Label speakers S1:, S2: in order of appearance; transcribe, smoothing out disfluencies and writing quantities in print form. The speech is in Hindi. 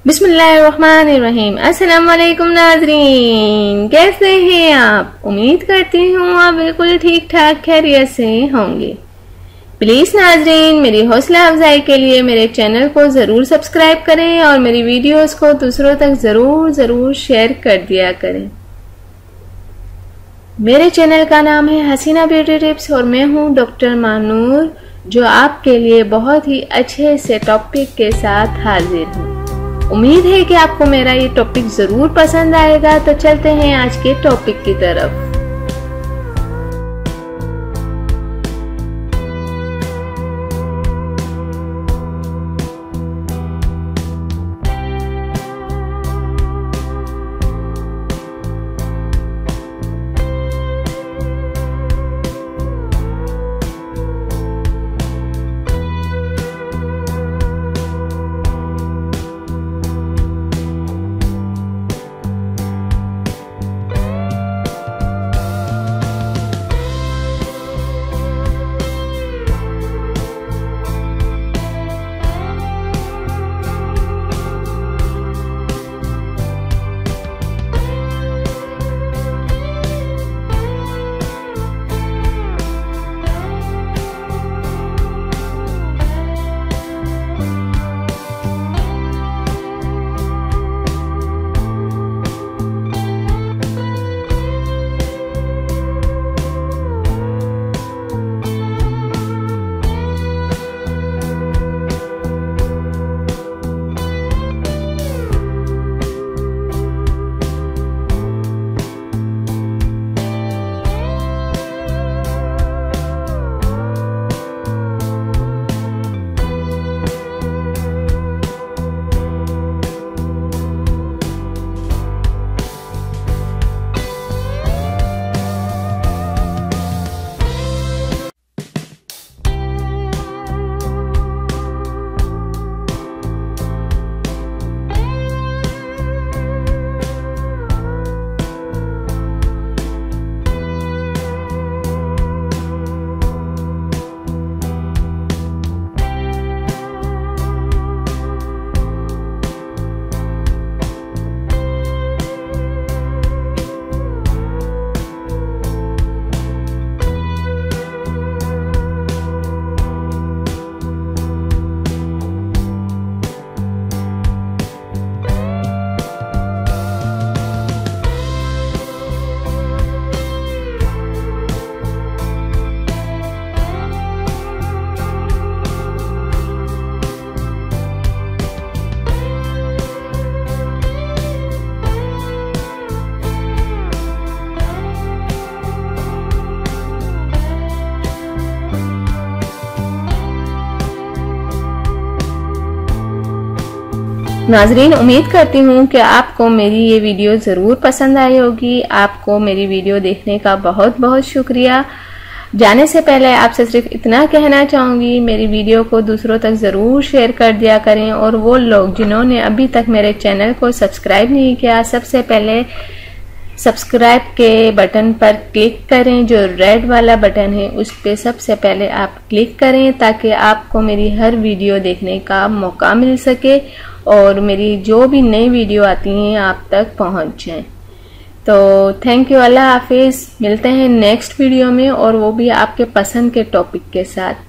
S1: बिस्मिल्लाहिर्रहमानिर्रहीम। अस्सलाम वालेकुम नाज़रीन, कैसे हैं आप? उम्मीद करती हूँ आप बिल्कुल ठीक ठाक खैरियत से होंगे। प्लीज़ नाज़रीन, मेरी हौसला अफजाई के लिए मेरे चैनल को ज़रूर सब्सक्राइब करें और मेरी वीडियोस को दूसरों तक ज़रूर शेयर कर दिया करें। मेरे चैनल का नाम है हसीना ब्यूटी टिप्स और मैं हूँ डॉक्टर मानूर, जो आपके लिए बहुत ही अच्छे से टॉपिक के साथ हाजिर हूँ। उम्मीद है कि आपको मेरा ये टॉपिक जरूर पसंद आएगा। तो चलते हैं आज के टॉपिक की तरफ। नाजरीन, उम्मीद करती हूँ कि आपको मेरी ये वीडियो ज़रूर पसंद आई होगी। आपको मेरी वीडियो देखने का बहुत बहुत शुक्रिया। जाने से पहले आपसे सिर्फ इतना कहना चाहूँगी, मेरी वीडियो को दूसरों तक ज़रूर शेयर कर दिया करें। और वो लोग जिन्होंने अभी तक मेरे चैनल को सब्सक्राइब नहीं किया, सबसे पहले सब्सक्राइब के बटन पर क्लिक करें। जो रेड वाला बटन है उस पर सबसे पहले आप क्लिक करें, ताकि आपको मेरी हर वीडियो देखने का मौका मिल सके और मेरी जो भी नई वीडियो आती हैं आप तक पहुंच जाए। तो थैंक यू, अल्लाह हाफिज। मिलते हैं नेक्स्ट वीडियो में, और वो भी आपके पसंद के टॉपिक के साथ।